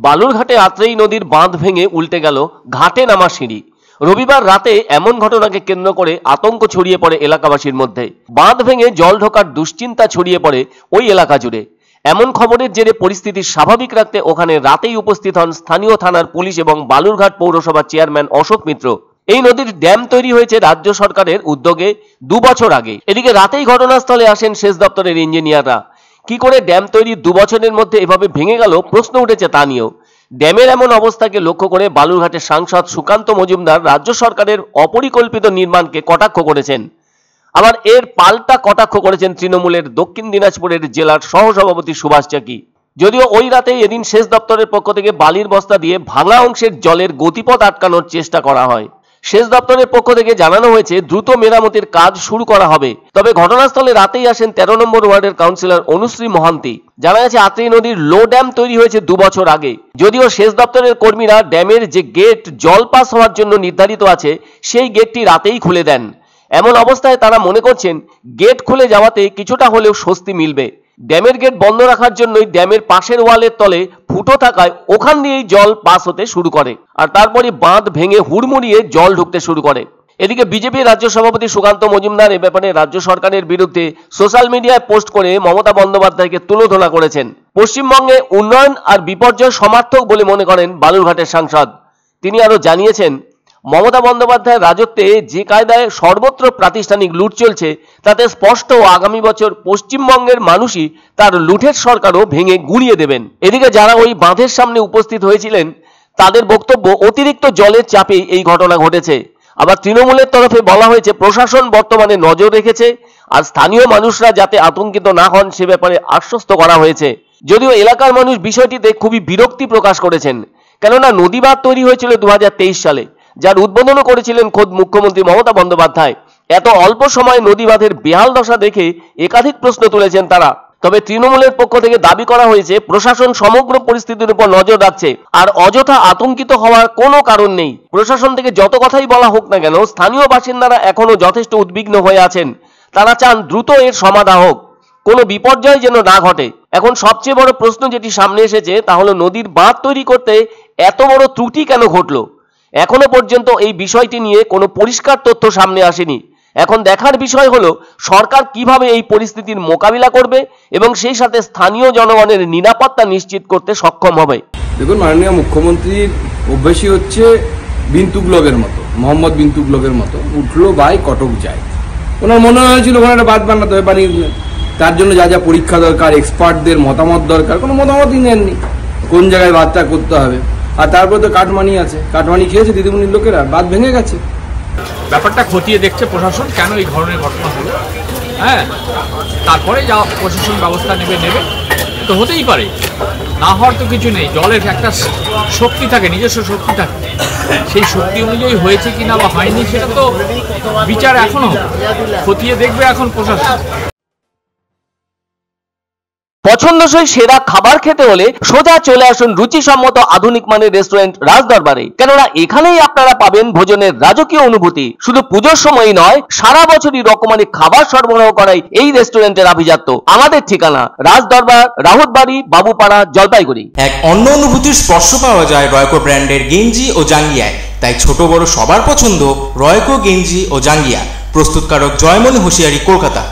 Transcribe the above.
বালুরঘাটে আত্রেই নদীর বাঁধ ভেঙে উল্টে গেল ঘাটে নামা সিঁড়ি। রবিবার রাতে এমন ঘটনাকে কেন্দ্র করে আতঙ্ক ছড়িয়ে পড়ে এলাকাবাসীর মধ্যে। বাঁধ ভেঙে জল ঢোকার দুশ্চিন্তা ছড়িয়ে পড়ে ওই এলাকা জুড়ে। এমন খবরের জেরে পরিস্থিতি স্বাভাবিক রাখতে ওখানে রাতেই উপস্থিত হন স্থানীয় থানার পুলিশ এবং বালুরঘাট পৌরসভার চেয়ারম্যান অশোক মিত্র। এই নদীর ড্যাম তৈরি হয়েছে রাজ্য সরকারের উদ্যোগে 2 বছর আগে। এদিকে রাতেই ঘটনাস্থলে আসেন সেচ দপ্তরের ইঞ্জিনিয়াররা। কি করে ড্যাম তৈরি 2 বছরের মধ্যে এভাবে ভেঙে গেল প্রশ্ন উঠেছে তা নিয়েও। ড্যামের এমন অবস্থাকে লক্ষ্য করে বালুরঘাটের সাংসদ সুকান্ত মজুমদার রাজ্য সরকারের অপরিকল্পিত নির্মাণকে কটাক্ষ করেছেন। আবার এর পাল্টা কটাক্ষ করেছেন তৃণমূলের দক্ষিণ দিনাজপুরের জেলার সহসভাপতি সুভাষ চাকি। যদিও ওই রাতে এদিন সেচ দপ্তরের পক্ষ থেকে বালির বস্তা দিয়ে ভাঙা অংশের জলের গতিপথ আটকানোর চেষ্টা করা হয়। সেচ দপ্তরের পক্ষ থেকে জানানো হয়েছে দ্রুত মেরামতির কাজ শুরু করা হবে। তবে ঘটনাস্থলে রাতেই আসেন 13 নম্বর ওয়ার্ডের কাউন্সিলর অনুশ্রী মহান্তি। জানা গেছে আত্রেই নদীর লো ড্যাম তৈরি হয়েছে 2 বছর আগে। যদিও সেচ দপ্তরের কর্মীরা ড্যামের যে গেট জল পাস হওয়ার জন্য নির্ধারিত আছে সেই গেটটি রাতেই খুলে দেন। এমন অবস্থায় তারা মনে করছেন গেট খুলে যাওয়াতে কিছুটা হলেও স্বস্তি মিলবে। ড্যামের গেট বন্ধ রাখার জন্যই ড্যামের পাশের ওয়ালের তলে ফুটো থাকায় ওখান দিয়েই জল পাস হতে শুরু করে, আর তারপরে বাঁধ ভেঙে হুড়মুড়িয়ে জল ঢুকতে শুরু করে। এদিকে বিজেপি রাজ্য সভাপতি সুকান্ত মজুমদার এ ব্যাপারে রাজ্য সরকারের বিরুদ্ধে সোশ্যাল মিডিয়ায় পোস্ট করে মমতা বন্দ্যোপাধ্যায়কে তুলোধনা করেছেন। পশ্চিমবঙ্গে উন্নয়ন আর বিপর্যয় সমার্থক বলে মনে করেন বালুরঘাটের সাংসদ। তিনি আরো জানিয়েছেন, মমতা বন্দ্যোপাধ্যায়ের রাজত্বে যে কায়দায় সর্বত্র প্রাতিষ্ঠানিক লুট চলছে তাতে স্পষ্ট আগামী বছর পশ্চিমবঙ্গের মানুষই তার লুঠের সরকারও ভেঙে গুঁড়িয়ে দেবেন। এদিকে যারা ওই বাঁধের সামনে উপস্থিত হয়েছিলেন তাদের বক্তব্য অতিরিক্ত জলের চাপেই এই ঘটনা ঘটেছে। আবার তৃণমূলের তরফে বলা হয়েছে প্রশাসন বর্তমানে নজর রেখেছে আর স্থানীয় মানুষরা যাতে আতঙ্কিত না হন সে ব্যাপারে আশ্বস্ত করা হয়েছে। যদিও এলাকার মানুষ বিষয়টিতে খুবই বিরক্তি প্রকাশ করেছেন, কেননা নদী বাঁধ তৈরি হয়েছিল 2023 সালে, যার উদ্বোধনও করেছিলেন খোদ মুখ্যমন্ত্রী মমতা বন্দ্যোপাধ্যায়। এত অল্প সময়ে নদী বাঁধের বেহাল দশা দেখে একাধিক প্রশ্ন তুলেছেন তারা। তবে তৃণমূলের পক্ষ থেকে দাবি করা হয়েছে প্রশাসন সমগ্র পরিস্থিতির উপর নজর রাখছে আর অযথা আতঙ্কিত হওয়ার কোনো কারণ নেই। প্রশাসন থেকে যত কথাই বলা হোক না কেন স্থানীয় বাসিন্দারা এখনো যথেষ্ট উদ্বিগ্ন হয়ে আছেন। তারা চান দ্রুত এর সমাধান হোক, কোনো বিপর্যয় যেন না ঘটে। এখন সবচেয়ে বড় প্রশ্ন যেটি সামনে এসেছে তা হলো নদীর বাঁধ তৈরি করতে এত বড় ত্রুটি কেন ঘটলো। এখনো পর্যন্ত এই বিষয়টি নিয়ে কোনো পরিষ্কার তথ্য সামনে আসেনি। এখন দেখার বিষয় হলো সরকার কিভাবে এই পরিস্থিতির মোকাবিলা করবে এবং সেই সাথে স্থানীয় জনগণের নিরাপত্তা নিশ্চিত করতে সক্ষম হবে। দেখুন, মাননীয় মুখ্যমন্ত্রীর অভ্যাসই হচ্ছে বিন তুগলকের মতো, মোহাম্মদ বিন তুগলকের মতো উঠলো বাই কটক যায়। ওনার মনে হয়েছিল ওখানে একটা বাঁধ বানাতে হবে, বানিয়ে দিলেন। তার জন্য যা যা পরীক্ষা দরকার, এক্সপার্টদের মতামত দরকার, কোনো মতামতই নেননি কোন জায়গায় বাঁধটা করতে হবে। আর তারপরে তো কাটমানি আছে, কাটমানি খেয়েছে দিদিমণির লোকেরা, বাঁধ ভেঙে গেছে। ব্যাপারটা খতিয়ে দেখছে প্রশাসন কেন এই ধরনের ঘটনা হলো। হ্যাঁ, তারপরে যা প্রশাসন ব্যবস্থা নেবে তো হতেই পারে, না হওয়ার তো কিছু নেই। জলের একটা শক্তি থাকে, নিজস্ব শক্তি থাকে, সেই শক্তি অনুযায়ী হয়েছে কিনা বা হয়নি সেটা তো বিচার এখনো খতিয়ে দেখবে এখন প্রশাসন। পছন্দসই সেরা খাবার খেতে হলে সোজা চলে আসুন রুচিসম্মত আধুনিক মানের রেস্টুরেন্ট রাজদরবারে, কেননা এখানেই আপনারা পাবেন ভোজনের রাজকীয় অনুভূতি। শুধু পুজোর সময়ই নয়, সারা বছরই রকমারি খাবার সরবরাহ করাই এই রেস্টুরেন্টের আভিজাত্য। আমাদের ঠিকানা রাজদরবার, রাহুতবাড়ি, বাবুপাড়া, জলপাইগুড়ি। এক অন্য অনুভূতির স্পর্শ পাওয়া যায় রয়কো ব্র্যান্ডের গেঞ্জি ও জাঙ্গিয়ায়। তাই ছোট বড় সবার পছন্দ রয়কো গেঞ্জি ও জাঙ্গিয়া। প্রস্তুতকারক জয়মনি হোশিয়ারি, কলকাতা।